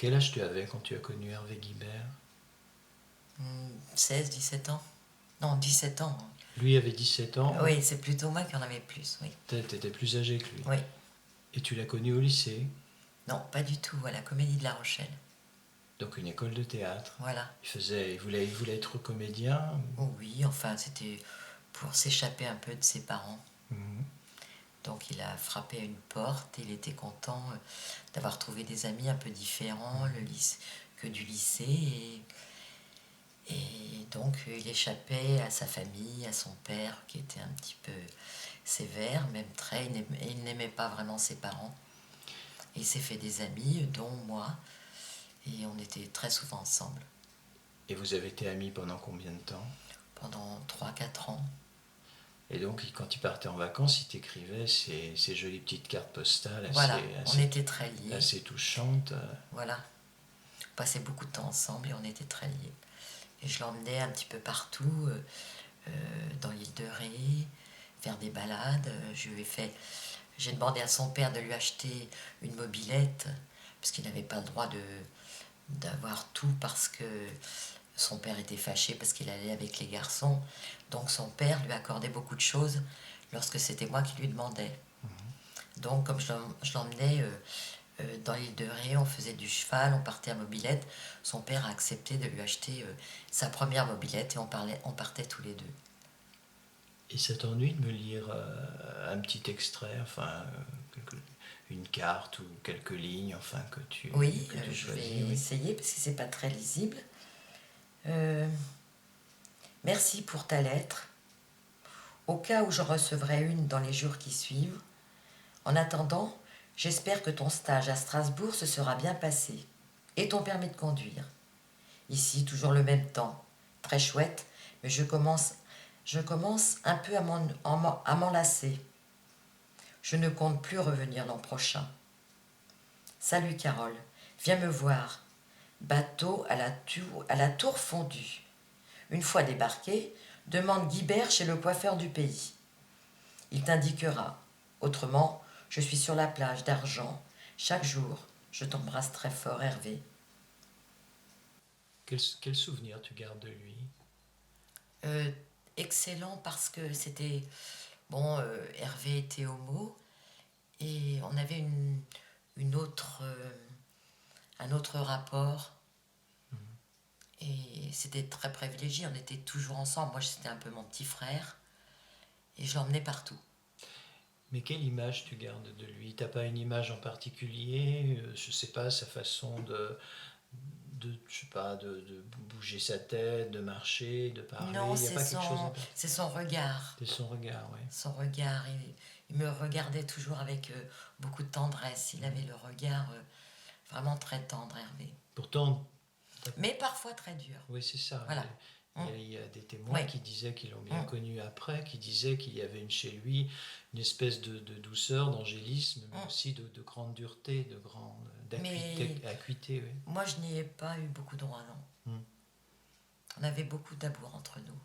Quel âge tu avais quand tu as connu Hervé Guibert? 16, 17 ans. Non, 17 ans. Lui avait 17 ans. Oui, c'est plutôt moi qui en avais plus, oui. T'étais plus âgé que lui. Oui. Et tu l'as connu au lycée, Non, pas du tout, à la Comédie de La Rochelle. donc une école de théâtre. Voilà. Il voulait être comédien. Oh oui, enfin, c'était pour s'échapper un peu de ses parents. Mhm. Donc il a frappé à une porte, et il était content d'avoir trouvé des amis un peu différents que du lycée. Et donc il échappait à sa famille, à son père qui était un petit peu sévère, même très, il n'aimait pas vraiment ses parents. Et il s'est fait des amis, dont moi, et on était très souvent ensemble Et vous avez été amis pendant combien de temps? pendant 3-4 ans. Et donc, quand il partait en vacances, il t'écrivait ces jolies petites cartes postales Voilà, on était très liés. assez touchantes. Voilà, on passait beaucoup de temps ensemble et on était très liés. Et je l'emmenais un petit peu partout, dans l'île de Ré, faire des balades. J'ai demandé à son père de lui acheter une mobilette, parce qu'il n'avait pas le droit d'avoir tout, parce que son père était fâché parce qu'il allait avec les garçons. Donc son père lui accordait beaucoup de choses lorsque c'était moi qui lui demandais. Donc comme je l'emmenais dans l'île de Ré, on faisait du cheval, on partait à mobilette. Son père a accepté de lui acheter sa première mobilette, et on partait tous les deux. Et ça t'ennuie de me lire un petit extrait, enfin, une carte ou quelques lignes, enfin, que tu Oui, je choisis, vais oui. essayer parce que c'est pas très lisible. Merci pour ta lettre. Au cas où j'en recevrai une dans les jours qui suivent. En attendant, j'espère que ton stage à Strasbourg se sera bien passé. Et ton permis de conduire. Ici, toujours le même temps. Très chouette, mais je commence un peu à m'en lasser. Je ne compte plus revenir l'an prochain. Salut Carole, viens me voir. Bateau à la tour fondue. Une fois débarqué, demande Guibert chez le coiffeur du pays. Il t'indiquera. Autrement, je suis sur la plage d'Argent. Chaque jour, je t'embrasse très fort, Hervé. Quel souvenir tu gardes de lui? Euh, Excellent, parce que c'était... Bon, Hervé était homo, et on avait un autre rapport. Et c'était très privilégié, on était toujours ensemble. Moi, c'était un peu mon petit frère, et je l'emmenais partout. Mais quelle image tu gardes de lui? T'as pas une image en particulier? Je sais pas, sa façon je sais pas, de bouger sa tête, de marcher, de parler. Non, Il n'y a pas quelque chose en particulier. c'est son regard. C'est son regard, oui. Son regard, il me regardait toujours avec beaucoup de tendresse. Il avait le regard vraiment très tendre, Hervé. Pourtant, Mais parfois très dur. oui, c'est ça. Voilà. Il y a des témoins Oui. qui disaient qu'ils l'ont bien connu après, qui disaient qu'il y avait chez lui une espèce de douceur, d'angélisme, mais aussi de grande dureté, d'acuité. Oui. Moi, je n'y ai pas eu beaucoup droit, non. On avait beaucoup d'amour entre nous.